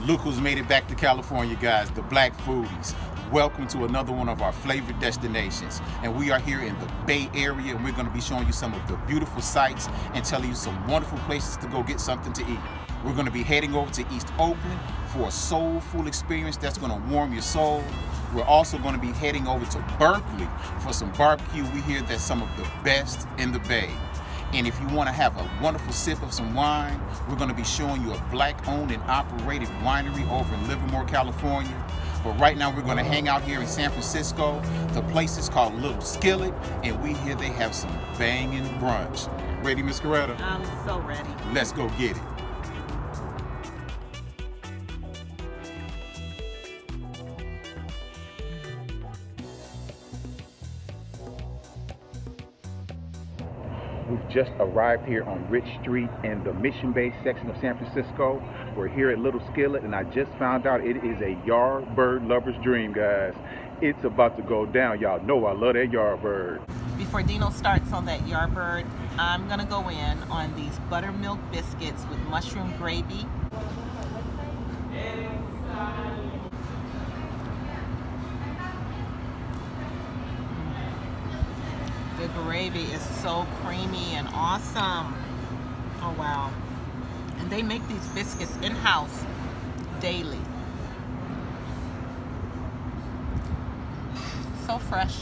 Look who's made it back to California, guys, the Black Foodies. Welcome to another one of our flavored destinations. And we are here in the Bay Area, and we're going to be showing you some of the beautiful sights and telling you some wonderful places to go get something to eat. We're going to be heading over to East Oakland for a soulful experience that's going to warm your soul. We're also going to be heading over to Berkeley for some barbecue. We hear that's some of the best in the Bay. And if you want to have a wonderful sip of some wine, we're going to be showing you a Black-owned and operated winery over in Livermore, California. But right now we're going to hang out here in San Francisco. The place is called Little Skillet, and we hear they have some banging brunch. Ready, Miss Coretta? I'm so ready. Let's go get it. We've just arrived here on Rich Street in the Mission Bay section of San Francisco. We're here at Little Skillet, and I just found out it is a Yardbird lover's dream, guys. It's about to go down. Y'all know I love that Yardbird. Before Dino starts on that Yardbird, I'm gonna go in on these buttermilk biscuits with mushroom gravy. The gravy is so creamy and awesome. Oh wow. And they make these biscuits in-house daily. So fresh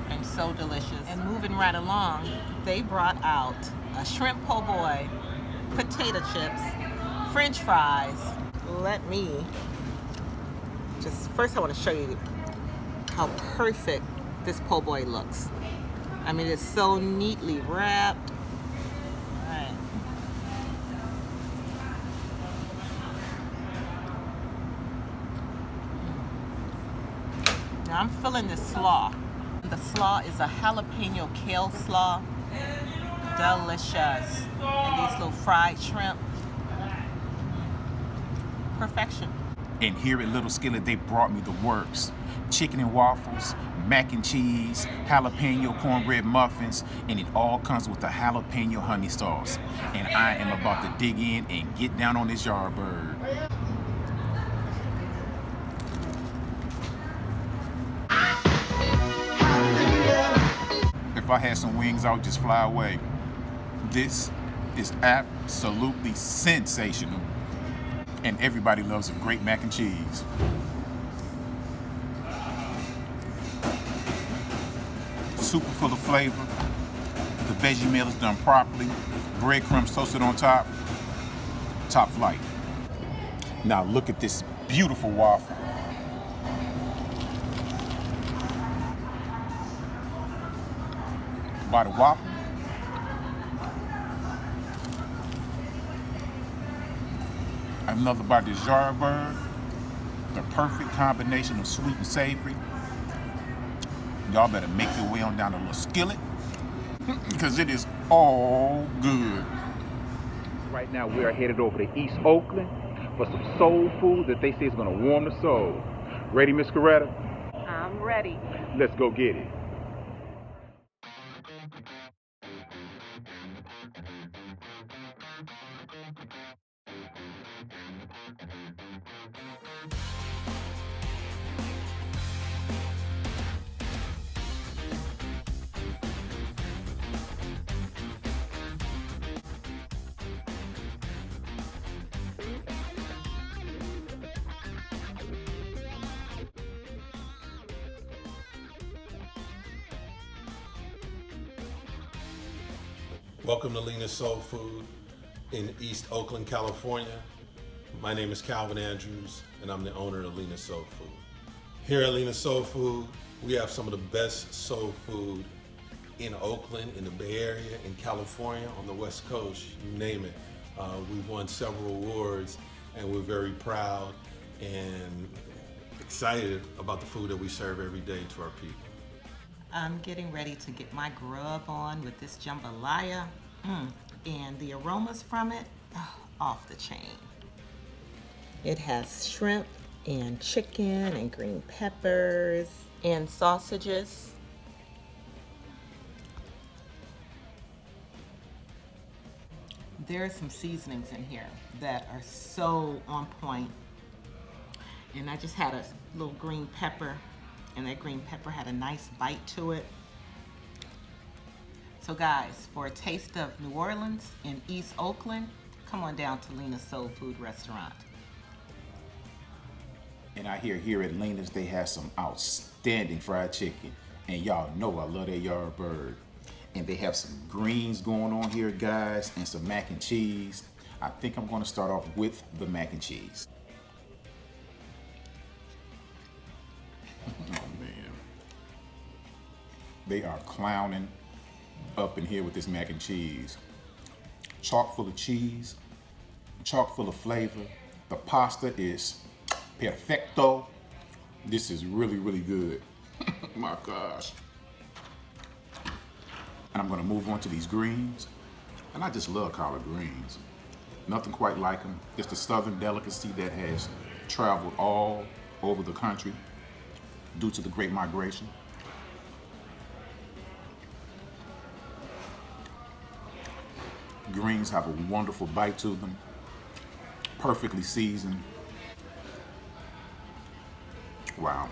and so delicious. And moving right along, they brought out a shrimp po' boy, potato chips, French fries. Let me first I want to show you how perfect this po' boy looks. I mean, it's so neatly wrapped. All right. Now I'm filling this slaw. The slaw is a jalapeno kale slaw. Delicious. And these little fried shrimp. Perfection. And here at Little Skillet, they brought me the works. Chicken and waffles, mac and cheese, jalapeno cornbread muffins, and it all comes with a jalapeno honey sauce. And I am about to dig in and get down on this Yardbird. If I had some wings, I would just fly away. This is absolutely sensational. And everybody loves a great mac and cheese. Super full of flavor. The veggie meal is done properly. Breadcrumbs toasted on top. Top flight. Now look at this beautiful waffle. By the waffle. Another bite of this Yardbird. The perfect combination of sweet and savory. Y'all better make your way on down to Little Skillet because it is all good. Right now we are headed over to East Oakland for some soul food that they say is going to warm the soul. Ready, Miss Coretta? I'm ready. Let's go get it. Welcome to Lena Soulfood in East Oakland, California. My name is Calvin Andrews, and I'm the owner of Lena Soulfood. Here at Lena Soulfood, we have some of the best soul food in Oakland, in the Bay Area, in California, on the West Coast, you name it. We've won several awards, and we're very proud and excited about the food that we serve every day to our people. I'm getting ready to get my grub on with this jambalaya, and the aromas from it, off the chain. It has shrimp and chicken and green peppers and sausages. There are some seasonings in here that are so on point. And I just had a little green pepper, and that green pepper had a nice bite to it. So guys, for a taste of New Orleans in East Oakland, come on down to Lena Soulfood Restaurant. And I hear here at Lena's they have some outstanding fried chicken. And y'all know I love that yard bird. And they have some greens going on here, guys, and some mac and cheese. I think I'm gonna start off with the mac and cheese. Oh man. They are clowning up in here with this mac and cheese. Chock full of cheese, chock full of flavor. The pasta is perfecto. This is really, really good. My gosh. And I'm gonna move on to these greens. And I just love collard greens. Nothing quite like them. It's the southern delicacy that has traveled all over the country due to the Great Migration. Greens have a wonderful bite to them, perfectly seasoned. Wow.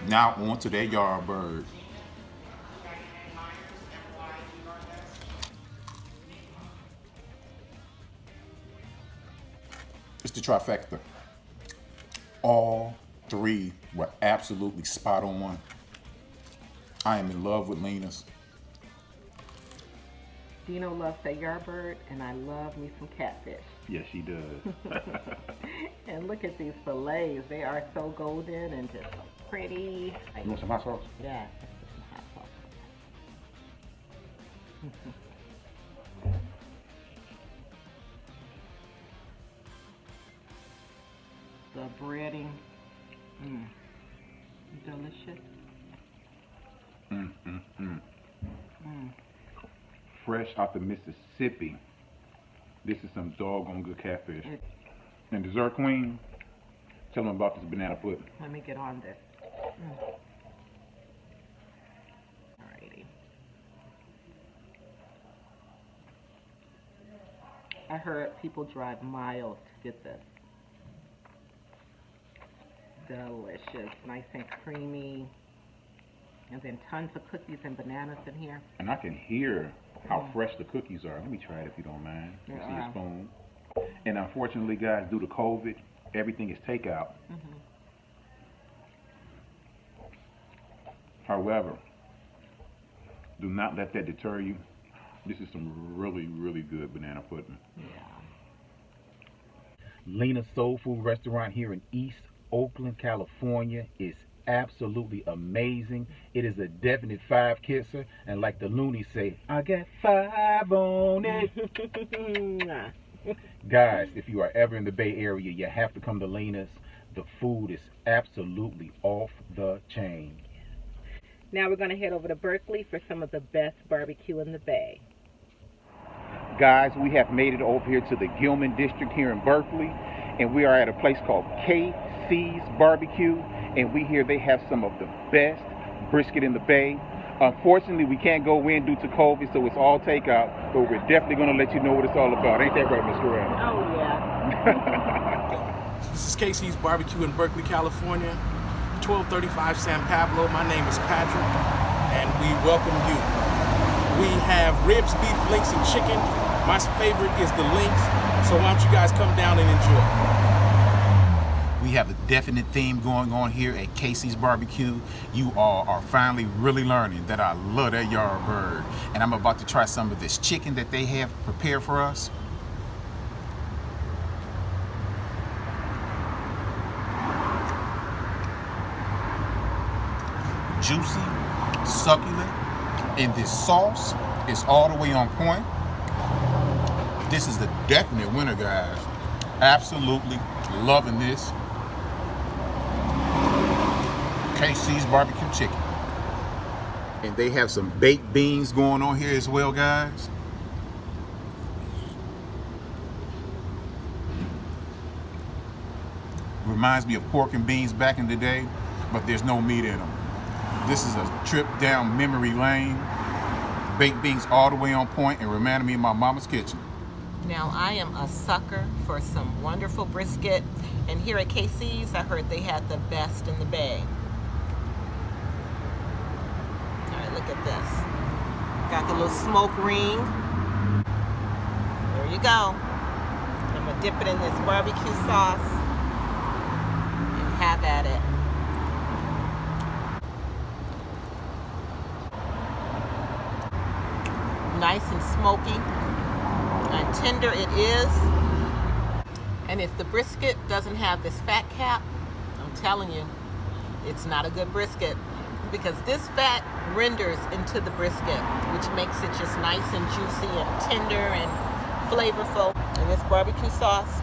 Now on to that yard bird. It's the trifecta. All three were absolutely spot on. I am in love with Lena's. Dino loves that yard bird, and I love me some catfish. Yes, she does. And look at these fillets. They are so golden and just so pretty. You want some hot sauce? Yeah, let's put some hot sauce on. The breading, delicious. Fresh out the Mississippi. This is some doggone good catfish. And dessert queen, tell them about this banana pudding. Let me get on this. Alrighty. I heard people drive miles to get this. Delicious, nice and creamy. And then tons of cookies and bananas in here. And I can hear how fresh the cookies are. Let me try it if you don't mind. Let me see your spoon. And unfortunately, guys, due to COVID, everything is takeout. However, do not let that deter you. This is some really, really good banana pudding. Yeah. Lena Soulfood Restaurant here in East Oakland, California is absolutely amazing. It is a definite 5-kisser, and like the loonies say, I got 5 on it. Guys, if you are ever in the Bay Area, you have to come to Lena's. The food is absolutely off the chain. Now we're going to head over to Berkeley for some of the best barbecue in the Bay. Guys, we have made it over here to the Gilman District here in Berkeley, and we are at a place called KC's Barbecue, and we hear they have some of the best brisket in the Bay. Unfortunately, we can't go in due to COVID, so it's all takeout, but we're definitely going to let you know what it's all about. Ain't that right, Mr. Red? Oh, yeah. This is KC's Barbecue in Berkeley, California, 1235 San Pablo. My name is Patrick, and we welcome you. We have ribs, beef, links, and chicken. My favorite is the links, so why don't you guys come down and enjoy. We have a definite theme going on here at Casey's Barbecue. You all are finally really learning that I love that yard bird. And I'm about to try some of this chicken that they have prepared for us. juicy, succulent, and this sauce is all the way on point. This is a definite winner, guys. Absolutely loving this. KC's barbecue chicken. And they have some baked beans going on here as well, guys. Reminds me of pork and beans back in the day, but there's no meat in them. This is a trip down memory lane. Baked beans all the way on point and reminded me of my mama's kitchen. Now, I am a sucker for some wonderful brisket, and here at KC's, I heard they had the best in the Bay. All right, look at this. Got the little smoke ring. There you go. I'm gonna dip it in this barbecue sauce and have at it. Nice and smoky. And tender it is. And if the brisket doesn't have this fat cap, I'm telling you, it's not a good brisket, because this fat renders into the brisket, which makes it just nice and juicy and tender and flavorful. And this barbecue sauce,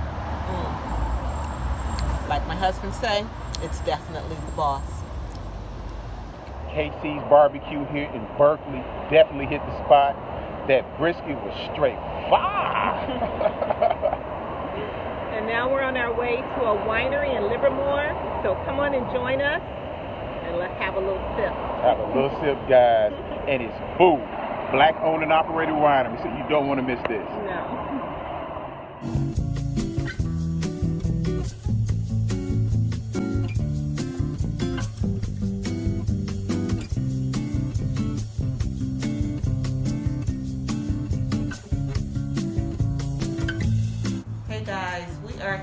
like my husband say, it's definitely the boss. KC's barbecue here in Berkeley definitely hit the spot. That brisket was straight fire. And now we're on our way to a winery in Livermore. So come on and join us, and let's have a little sip. Have a little sip, guys. And it's boom. Black owned and operated winery, so you don't want to miss this. No.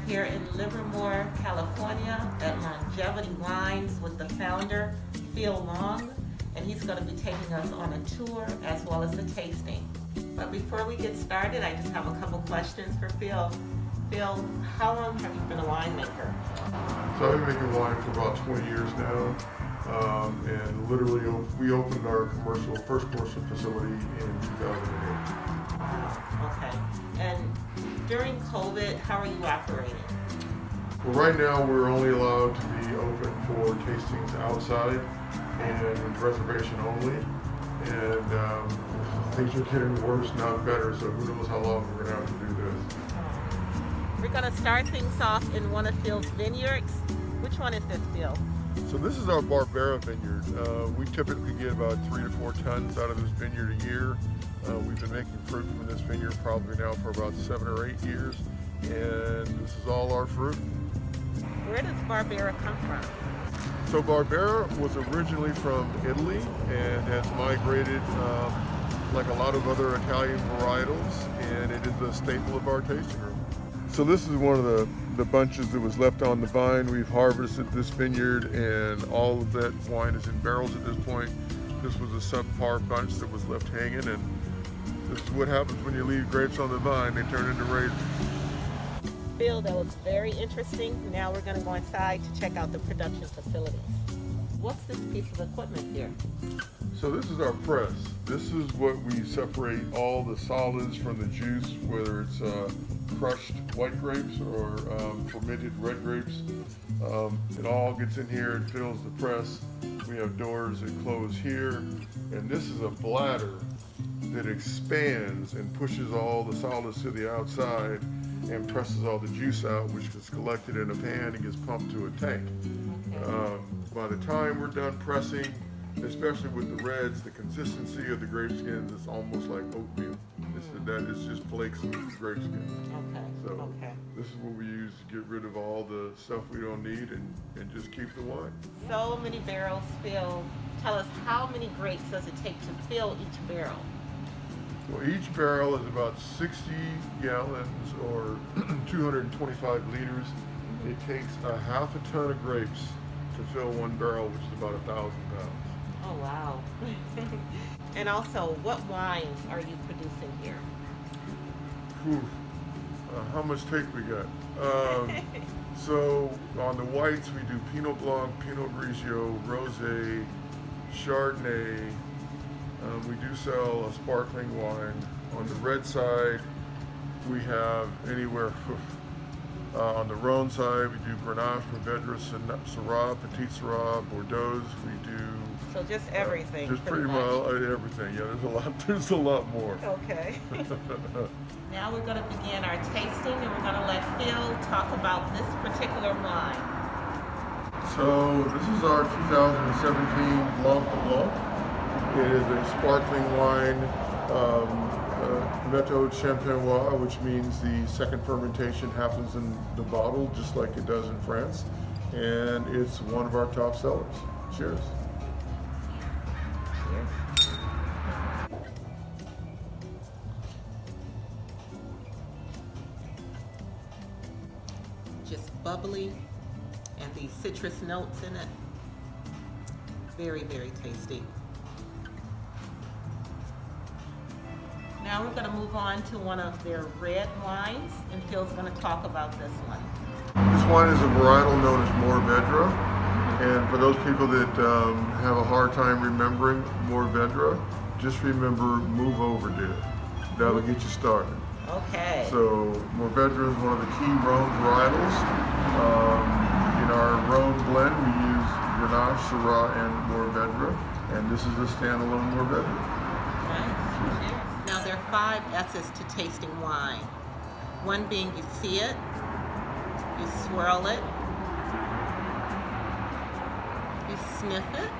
Here in Livermore, California at Longevity Wines with the founder, Phil Long, and he's going to be taking us on a tour as well as a tasting. But before we get started, I just have a couple questions for Phil. Phil, how long have you been a winemaker? So I've been making wine for about 20 years now, and literally we opened our first commercial facility in 2008. Okay. And during COVID, how are you operating? Well, right now we're only allowed to be open for tastings outside and reservation only, and things are getting worse, not better, so who knows how long we're going to have to do this. We're going to start things off in one of Phil's vineyards. Which one is this, Phil? So this is our Barbera vineyard. We typically get about 3 to 4 tons out of this vineyard a year. We've been making fruit from this vineyard probably now for about 7 or 8 years, and this is all our fruit. Where does Barbera come from? So Barbera was originally from Italy and has migrated like a lot of other Italian varietals, and it is a staple of our tasting room. So this is one of the bunches that was left on the vine. We've harvested this vineyard, and all of that wine is in barrels at this point. This was a subpar bunch that was left hanging, and this is what happens when you leave grapes on the vine. They turn into raisins. Phil, that was very interesting. Now we're going to go inside to check out the production facilities. What's this piece of equipment here? So this is our press. This is what we separate all the solids from the juice, whether it's crushed white grapes or fermented red grapes. It all gets in here and fills the press. We have doors that close here, and this is a bladder that expands and pushes all the solids to the outside and presses all the juice out, which gets collected in a pan and gets pumped to a tank. By the time we're done pressing, especially with the reds, the consistency of the grape skins is almost like oatmeal. It's just flakes of grape skins. Okay. So this is what we use to get rid of all the stuff we don't need and just keep the wine. So many barrels filled. Tell us, how many grapes does it take to fill each barrel? Well, each barrel is about 60 gallons or 225 liters. It takes a half a ton of grapes to fill one barrel, which is about 1,000 pounds. Oh, wow. And also, what wines are you producing here? Whew. How much tape we got? So on the whites, we do Pinot Blanc, Pinot Grigio, Rosé, Chardonnay. We do sell a sparkling wine. On the red side, we have anywhere on the Rhone side, we do Grenache, Mourvedre, Syrah, Petit Syrah, Bordeaux. We do So just everything. just pretty much everything. Yeah, there's a lot more. Okay. Now we're going to begin our tasting, and we're going to let Phil talk about this particular wine. So this is our 2017 Blanc de Blanc. It is a sparkling wine, méthode champenoise, which means the second fermentation happens in the bottle, just like it does in France. And it's one of our top sellers. Cheers. Just bubbly, and these citrus notes in it. Very, very tasty. Now we're going to move on to one of their red wines, and Phil's going to talk about this one. This wine is a varietal known as Mourvedre. And for those people that have a hard time remembering Mourvedre, just remember Move Over There. That'll get you started. Okay. So Mourvedre is one of the key Rhone varietals. In our Rhone blend, we use Grenache, Syrah, and Mourvedre, and this is a standalone Mourvedre. Nice. Cheers. Now there are 5 S's to tasting wine. One being you see it, you swirl it, you sniff it,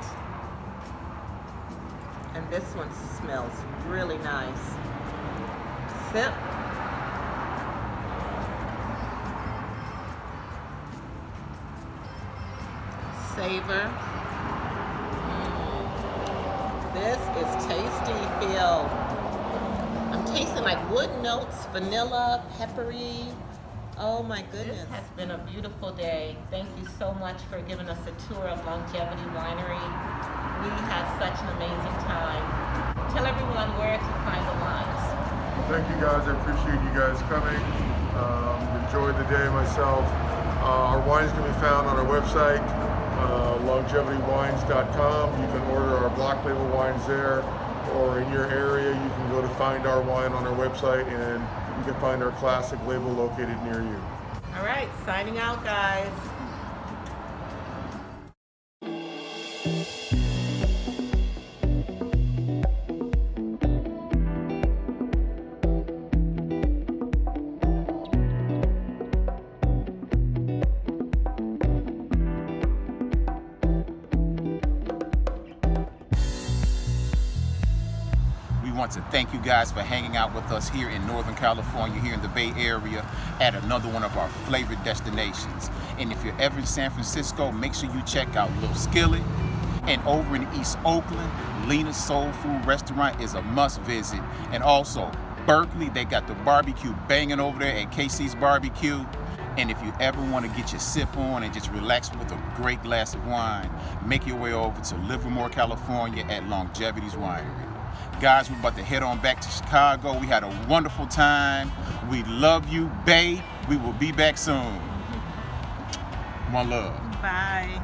and this one smells really nice. Sip. Savor. This is tasty, Phil. I'm tasting like wood notes, vanilla, peppery. Oh my goodness. This has been a beautiful day. Thank you so much for giving us a tour of Longevity Winery. We had such an amazing time. Tell everyone where to find the wines. Thank you guys. I appreciate you guys coming. Enjoyed the day myself. Our wines can be found on our website, longevitywines.com. You can order our Black Label wines there, or in your area, you can go to Find Our Wine on our website, and you can find our classic label located near you. All right, signing out, guys. We want to thank you guys for hanging out with us here in Northern California, here in the Bay Area, at another one of our flavored destinations. And if you're ever in San Francisco, make sure you check out Little Skillet. And over in East Oakland, Lena Soulfood Restaurant is a must visit. And also, Berkeley, they got the barbecue banging over there at KC's Barbecue. And if you ever want to get your sip on and just relax with a great glass of wine, make your way over to Livermore, California at Longevity's Winery. Guys, we're about to head on back to Chicago. We had a wonderful time. We love you, Bay. We will be back soon. One love. Bye.